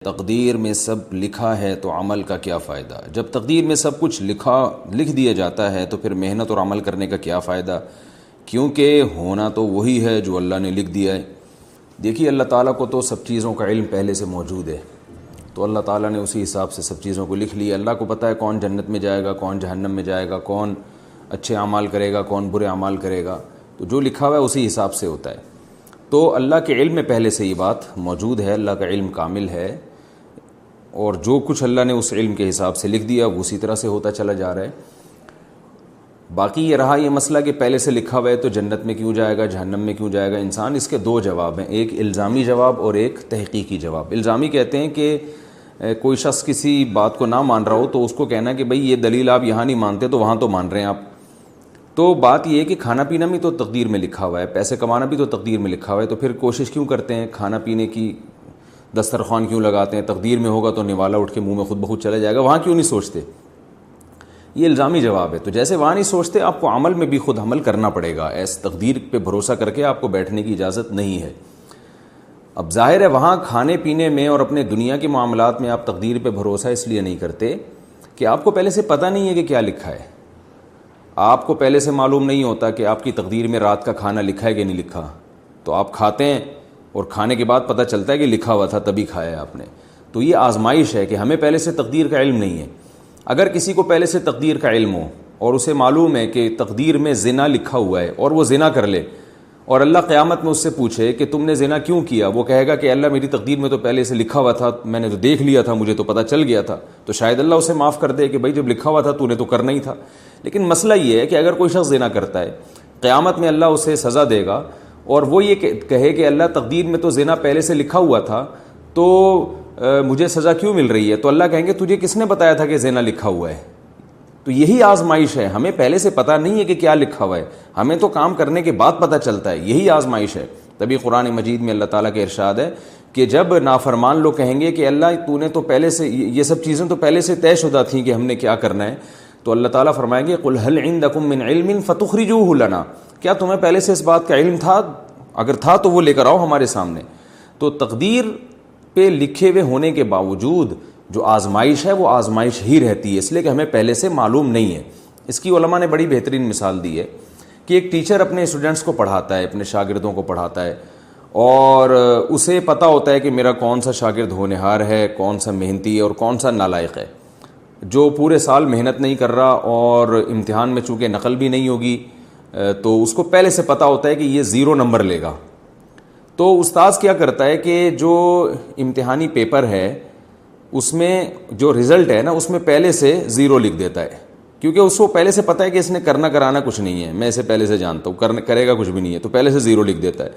تقدیر میں سب لکھا ہے تو عمل کا کیا فائدہ؟ جب تقدیر میں سب کچھ لکھ دیا جاتا ہے تو پھر محنت اور عمل کرنے کا کیا فائدہ؟ کیونکہ ہونا تو وہی ہے جو اللہ نے لکھ دیا ہے۔ دیکھیے اللہ تعالیٰ کو تو سب چیزوں کا علم پہلے سے موجود ہے، تو اللہ تعالیٰ نے اسی حساب سے سب چیزوں کو لکھ لیا۔ اللہ کو پتہ ہے کون جنت میں جائے گا، کون جہنم میں جائے گا، کون اچھے اعمال کرے گا، کون برے اعمال کرے گا، تو جو لکھا ہوا ہے اسی حساب سے ہوتا ہے۔ تو اللہ کے علم میں پہلے سے یہ بات موجود ہے، اللہ کا علم کامل ہے، اور جو کچھ اللہ نے اس علم کے حساب سے لکھ دیا وہ اسی طرح سے ہوتا چلا جا رہا ہے۔ باقی یہ رہا یہ مسئلہ کہ پہلے سے لکھا ہوا ہے تو جنت میں کیوں جائے گا، جہنم میں کیوں جائے گا انسان، اس کے دو جواب ہیں، ایک الزامی جواب اور ایک تحقیقی جواب۔ الزامی کہتے ہیں کہ کوئی شخص کسی بات کو نہ مان رہا ہو تو اس کو کہنا کہ بھئی یہ دلیل آپ یہاں نہیں مانتے تو وہاں تو مان رہے ہیں آپ۔ تو بات یہ ہے کہ کھانا پینا بھی تو تقدیر میں لکھا ہوا ہے، پیسے کمانا بھی تو تقدیر میں لکھا ہوا ہے، تو پھر کوشش کیوں کرتے ہیں، کھانا پینے کی دسترخوان کیوں لگاتے ہیں؟ تقدیر میں ہوگا تو نوالا اٹھ کے منہ میں خود بخود چلا جائے گا، وہاں کیوں نہیں سوچتے؟ یہ الزامی جواب ہے۔ تو جیسے وہاں نہیں سوچتے، آپ کو عمل میں بھی خود عمل کرنا پڑے گا، ایس تقدیر پہ بھروسہ کر کے آپ کو بیٹھنے کی اجازت نہیں ہے۔ اب ظاہر ہے وہاں کھانے پینے میں اور اپنے دنیا کے معاملات میں آپ تقدیر پہ بھروسہ اس لیے نہیں کرتے کہ آپ کو پہلے سے پتہ نہیں ہے کہ کیا لکھا ہے، آپ کو پہلے سے معلوم نہیں ہوتا کہ آپ کی تقدیر میں رات کا کھانا لکھا ہے کہ نہیں لکھا، تو آپ کھاتے ہیں اور کھانے کے بعد پتہ چلتا ہے کہ لکھا ہوا تھا تبھی کھایا ہے آپ نے۔ تو یہ آزمائش ہے کہ ہمیں پہلے سے تقدیر کا علم نہیں ہے۔ اگر کسی کو پہلے سے تقدیر کا علم ہو اور اسے معلوم ہے کہ تقدیر میں زنا لکھا ہوا ہے اور وہ زنا کر لے، اور اللہ قیامت میں اس سے پوچھے کہ تم نے زنا کیوں کیا، وہ کہے گا کہ اللہ میری تقدیر میں تو پہلے سے لکھا ہوا تھا، میں نے تو دیکھ لیا تھا، مجھے تو پتہ چل گیا تھا، تو شاید اللہ اسے معاف کر دے کہ بھائی جب لکھا ہوا تھا تو نے تو کرنا ہی تھا۔ لیکن مسئلہ یہ ہے کہ اگر کوئی شخص زنا کرتا ہے، قیامت میں اللہ اسے سزا دے گا اور وہ یہ کہے کہ اللہ تقدیر میں تو زنا پہلے سے لکھا ہوا تھا تو مجھے سزا کیوں مل رہی ہے؟ تو اللہ کہیں گے تجھے کس نے بتایا تھا کہ زنا لکھا ہوا ہے؟ تو یہی آزمائش ہے، ہمیں پہلے سے پتہ نہیں ہے کہ کیا لکھا ہوا ہے، ہمیں تو کام کرنے کے بعد پتہ چلتا ہے، یہی آزمائش ہے۔ تبھی قرآن مجید میں اللہ تعالیٰ کے ارشاد ہے کہ جب نافرمان لوگ کہیں گے کہ اللہ تو نے تو پہلے سے یہ سب چیزیں تو پہلے سے طے شدہ تھیں کہ ہم نے کیا کرنا ہے، تو اللہ تعالیٰ فرمائیں گے قُلْ هَلْ عِنْدَكُم مِّنْ عِلْمٍ فَتُخْرِجُوهُ لَنَا، کیا تمہیں پہلے سے اس بات کا علم تھا؟ اگر تھا تو وہ لے کر آؤ ہمارے سامنے۔ تو تقدیر پہ لکھے ہوئے ہونے کے باوجود جو آزمائش ہے وہ آزمائش ہی رہتی ہے، اس لیے کہ ہمیں پہلے سے معلوم نہیں ہے۔ اس کی علماء نے بڑی بہترین مثال دی ہے کہ ایک ٹیچر اپنے اسٹوڈنٹس کو پڑھاتا ہے، اپنے شاگردوں کو پڑھاتا ہے، اور اسے پتہ ہوتا ہے کہ میرا کون سا شاگرد ہونہار ہے، کون سا محنتی ہے اور کون سا نالائق ہے، جو پورے سال محنت نہیں کر رہا اور امتحان میں چونکہ نقل بھی نہیں ہوگی تو اس کو پہلے سے پتہ ہوتا ہے کہ یہ 0 نمبر لے گا۔ تو استاذ کیا کرتا ہے کہ جو امتحانی پیپر ہے اس میں جو رزلٹ ہے نا اس میں پہلے سے 0 لکھ دیتا ہے، کیونکہ اس کو پہلے سے پتہ ہے کہ اس نے کرنا کرانا کچھ نہیں ہے، میں اسے پہلے سے جانتا ہوں کرے گا کچھ بھی نہیں ہے، تو پہلے سے 0 لکھ دیتا ہے۔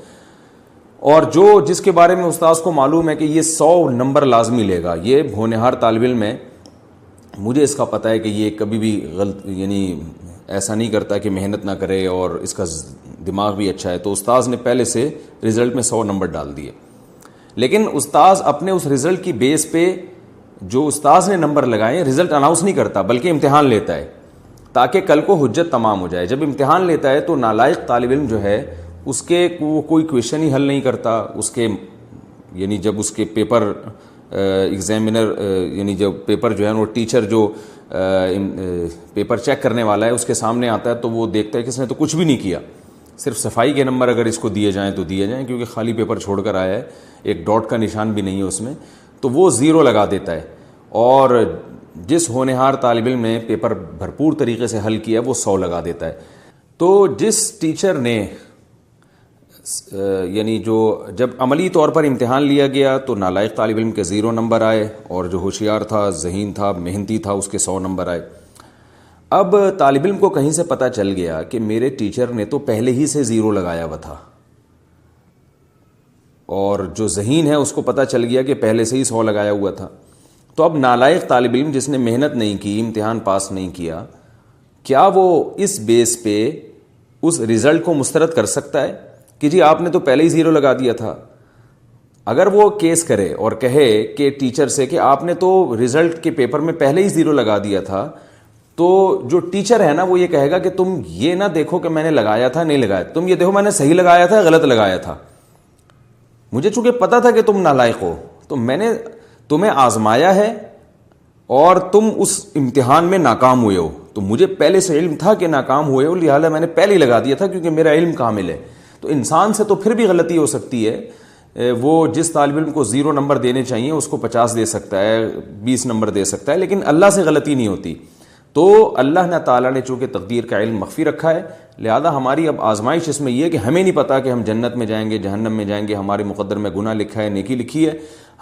اور جس کے بارے میں استاذ کو معلوم ہے کہ یہ 100 نمبر لازمی لے گا، یہ ہونہار طالب علم ہے، مجھے اس کا پتہ ہے کہ یہ کبھی بھی غلط یعنی ایسا نہیں کرتا کہ محنت نہ کرے اور اس کا دماغ بھی اچھا ہے، تو استاذ نے پہلے سے رزلٹ میں 100 نمبر ڈال دیے۔ لیکن استاذ اپنے اس رزلٹ کی بیس پہ جو استاذ نے نمبر لگائے رزلٹ اناؤنس نہیں کرتا بلکہ امتحان لیتا ہے تاکہ کل کو حجت تمام ہو جائے۔ جب امتحان لیتا ہے تو نالائق طالب علم جو ہے اس کے کوئی کویشچن ہی حل نہیں کرتا، اس کے یعنی جب اس کے پیپر ایگزامینر یعنی جب پیپر جو ہے وہ ٹیچر جو پیپر چیک کرنے والا ہے اس کے سامنے آتا ہے تو وہ دیکھتا ہے کہ اس نے تو کچھ بھی نہیں کیا، صرف صفائی کے نمبر اگر اس کو دیے جائیں تو دیے جائیں، کیونکہ خالی پیپر چھوڑ کر آیا ہے، ایک ڈاٹ کا نشان بھی نہیں ہے اس میں، تو وہ 0 لگا دیتا ہے۔ اور جس ہونہار طالب علم نے پیپر بھرپور طریقے سے حل کیا وہ 100 لگا دیتا ہے۔ تو جس ٹیچر نے یعنی جو جب عملی طور پر امتحان لیا گیا تو نالائق طالب علم کے 0 نمبر آئے، اور جو ہوشیار تھا، ذہین تھا، محنتی تھا، اس کے 100 نمبر آئے۔ اب طالب علم کو کہیں سے پتہ چل گیا کہ میرے ٹیچر نے تو پہلے ہی سے 0 لگایا ہوا تھا، اور جو ذہین ہے اس کو پتہ چل گیا کہ پہلے سے ہی 100 لگایا ہوا تھا۔ تو اب نالائق طالب علم جس نے محنت نہیں کی، امتحان پاس نہیں کیا، کیا وہ اس بیس پہ اس رزلٹ کو مسترد کر سکتا ہے کہ جی آپ نے تو پہلے ہی 0 لگا دیا تھا؟ اگر وہ کیس کرے اور کہے کہ ٹیچر سے کہ آپ نے تو رزلٹ کے پیپر میں پہلے ہی 0 لگا دیا تھا، تو جو ٹیچر ہے نا وہ یہ کہے گا کہ تم یہ نہ دیکھو کہ میں نے لگایا تھا نہیں لگایا، تم یہ دیکھو میں نے صحیح لگایا تھا غلط لگایا تھا، مجھے چونکہ پتا تھا کہ تم نالائق ہو تو میں نے تمہیں آزمایا ہے اور تم اس امتحان میں ناکام ہوئے ہو. تو مجھے پہلے سے علم تھا کہ ناکام ہوئے ہو, لہٰذا میں نے پہلے ہی لگا دیا تھا کیونکہ میرا علم کامل ہے. تو انسان سے تو پھر بھی غلطی ہو سکتی ہے. وہ جس طالب علم کو 0 نمبر دینے چاہیے اس کو 50 دے سکتا ہے, 20 نمبر دے سکتا ہے, لیکن اللہ سے غلطی نہیں ہوتی. تو اللہ نے تعالیٰ نے چونکہ تقدیر کا علم مخفی رکھا ہے, لہذا ہماری اب آزمائش اس میں یہ ہے کہ ہمیں نہیں پتا کہ ہم جنت میں جائیں گے جہنم میں جائیں گے, ہمارے مقدر میں گناہ لکھا ہے نیکی لکھی ہے,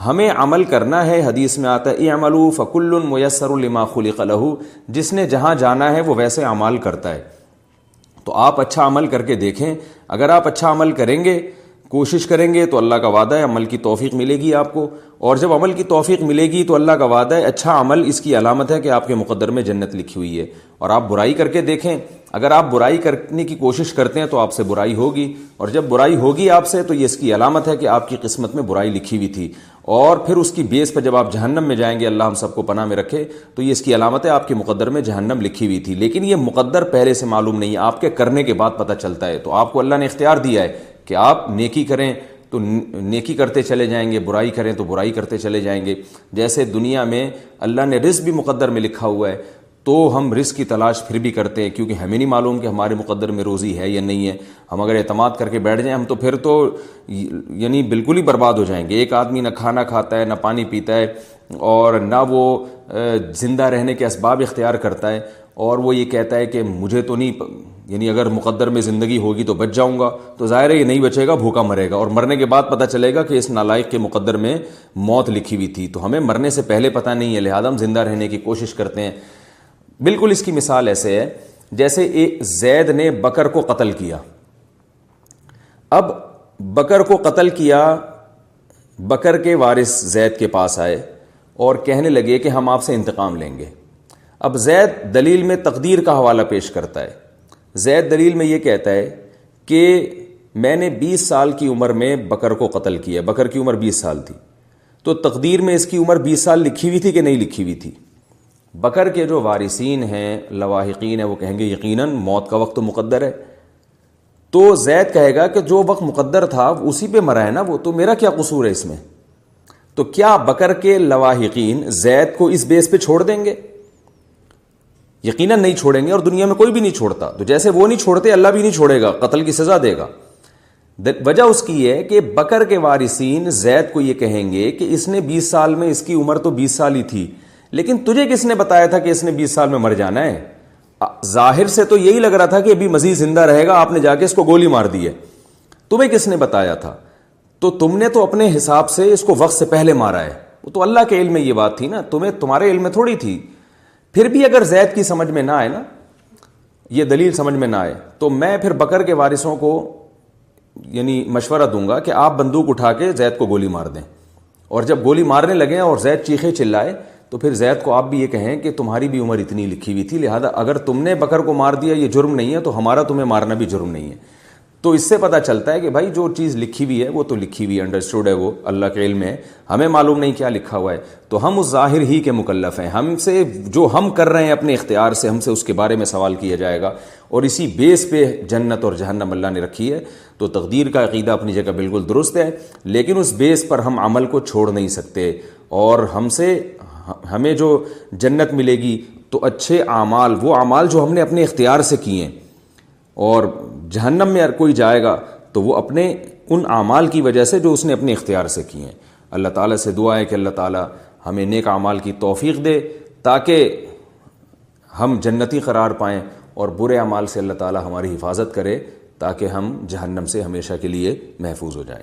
ہمیں عمل کرنا ہے. حدیث میں آتا ہے اعملوا فکل میسر لما خلق لہ, جس نے جہاں جانا ہے وہ ویسے اعمال کرتا ہے. تو آپ اچھا عمل کر کے دیکھیں, اگر آپ اچھا عمل کریں گے, کوشش کریں گے, تو اللہ کا وعدہ ہے عمل کی توفیق ملے گی آپ کو. اور جب عمل کی توفیق ملے گی تو اللہ کا وعدہ ہے اچھا عمل اس کی علامت ہے کہ آپ کے مقدر میں جنت لکھی ہوئی ہے. اور آپ برائی کر کے دیکھیں, اگر آپ برائی کرنے کی کوشش کرتے ہیں تو آپ سے برائی ہوگی, اور جب برائی ہوگی آپ سے تو یہ اس کی علامت ہے کہ آپ کی قسمت میں برائی لکھی ہوئی تھی. اور پھر اس کی بیس پہ جب آپ جہنم میں جائیں گے, اللہ ہم سب کو پناہ میں رکھے, تو یہ اس کی علامت ہے آپ کے مقدر میں جہنم لکھی ہوئی تھی. لیکن یہ مقدر پہلے سے معلوم نہیں ہے, آپ کے کرنے کے بعد پتہ چلتا ہے. تو آپ کو اللہ نے اختیار دیا ہے کہ آپ نیکی کریں تو نیکی کرتے چلے جائیں گے, برائی کریں تو برائی کرتے چلے جائیں گے. جیسے دنیا میں اللہ نے رزق بھی مقدر میں لکھا ہوا ہے, تو ہم رزق کی تلاش پھر بھی کرتے ہیں کیونکہ ہمیں نہیں معلوم کہ ہمارے مقدر میں روزی ہے یا نہیں ہے. ہم اگر اعتماد کر کے بیٹھ جائیں ہم تو پھر تو یعنی بالکل ہی برباد ہو جائیں گے. ایک آدمی نہ کھانا کھاتا ہے, نہ پانی پیتا ہے, اور نہ وہ زندہ رہنے کے اسباب اختیار کرتا ہے, اور وہ یہ کہتا ہے کہ مجھے تو نہیں, یعنی اگر مقدر میں زندگی ہوگی تو بچ جاؤں گا. تو ظاہر ہے یہ نہیں بچے گا, بھوکا مرے گا, اور مرنے کے بعد پتہ چلے گا کہ اس نالائق کے مقدر میں موت لکھی ہوئی تھی. تو ہمیں مرنے سے پہلے پتہ نہیں ہے, لہذا ہم زندہ رہنے کی کوشش کرتے ہیں. بالکل اس کی مثال ایسے ہے جیسے ایک زید نے بکر کو قتل کیا. اب بکر کو قتل کیا, بکر کے وارث زید کے پاس آئے اور کہنے لگے کہ ہم آپ سے انتقام لیں گے. اب زید دلیل میں تقدیر کا حوالہ پیش کرتا ہے. زید دلیل میں یہ کہتا ہے کہ میں نے 20 سال کی عمر میں بکر کو قتل کیا. بکر کی عمر 20 سال تھی, تو تقدیر میں اس کی عمر 20 سال لکھی ہوئی تھی کہ نہیں لکھی ہوئی تھی؟ بکر کے جو وارثین ہیں, لواحقین ہیں, وہ کہیں گے یقیناً موت کا وقت تو مقدر ہے. تو زید کہے گا کہ جو وقت مقدر تھا اسی پہ مرا ہے نا وہ, تو میرا کیا قصور ہے اس میں؟ تو کیا بکر کے لواحقین زید کو اس بیس پہ چھوڑ دیں گے؟ یقیناً نہیں چھوڑیں گے, اور دنیا میں کوئی بھی نہیں چھوڑتا. تو جیسے وہ نہیں چھوڑتے, اللہ بھی نہیں چھوڑے گا, قتل کی سزا دے گا. وجہ اس کی ہے کہ بکر کے وارثین زید کو یہ کہیں گے کہ اس نے 20 سال میں, اس کی عمر تو 20 سال ہی تھی, لیکن تجھے کس نے بتایا تھا کہ اس نے 20 سال میں مر جانا ہے؟ ظاہر سے تو یہی لگ رہا تھا کہ ابھی مزید زندہ رہے گا, آپ نے جا کے اس کو گولی مار دی ہے. تمہیں کس نے بتایا تھا؟ تو تم نے تو اپنے حساب سے اس کو وقت سے پہلے مارا ہے. وہ تو اللہ کے علم میں یہ بات تھی نا, تمہارے علم میں تھوڑی تھی. پھر بھی اگر زید کی سمجھ میں نہ آئے نا, یہ دلیل سمجھ میں نہ آئے, تو میں پھر بکر کے وارثوں کو یعنی مشورہ دوں گا کہ آپ بندوق اٹھا کے زید کو گولی مار دیں. اور جب گولی مارنے لگیں اور زید چیخے چلائے, تو پھر زید کو آپ بھی یہ کہیں کہ تمہاری بھی عمر اتنی لکھی ہوئی تھی, لہذا اگر تم نے بکر کو مار دیا یہ جرم نہیں ہے, تو ہمارا تمہیں مارنا بھی جرم نہیں ہے. تو اس سے پتہ چلتا ہے کہ بھائی جو چیز لکھی ہوئی ہے وہ تو لکھی ہوئی, انڈرسٹوڈ ہے, وہ اللہ کے علم ہے, ہمیں معلوم نہیں کیا لکھا ہوا ہے. تو ہم اس ظاہر ہی کے مکلف ہیں. ہم سے جو ہم کر رہے ہیں اپنے اختیار سے, ہم سے اس کے بارے میں سوال کیا جائے گا, اور اسی بیس پہ جنت اور جہنم اللہ نے رکھی ہے. تو تقدیر کا عقیدہ اپنی جگہ بالکل درست ہے, لیکن اس بیس پر ہم عمل کو چھوڑ نہیں سکتے. اور ہمیں جو جنت ملے گی تو اچھے اعمال, وہ اعمال جو ہم نے اپنے اختیار سے کیے ہیں, اور جہنم میں اگر کوئی جائے گا تو وہ اپنے ان اعمال کی وجہ سے جو اس نے اپنے اختیار سے کیے ہیں. اللہ تعالیٰ سے دعا ہے کہ اللہ تعالیٰ ہمیں نیک اعمال کی توفیق دے تاکہ ہم جنتی قرار پائیں, اور برے اعمال سے اللہ تعالیٰ ہماری حفاظت کرے تاکہ ہم جہنم سے ہمیشہ کے لیے محفوظ ہو جائیں.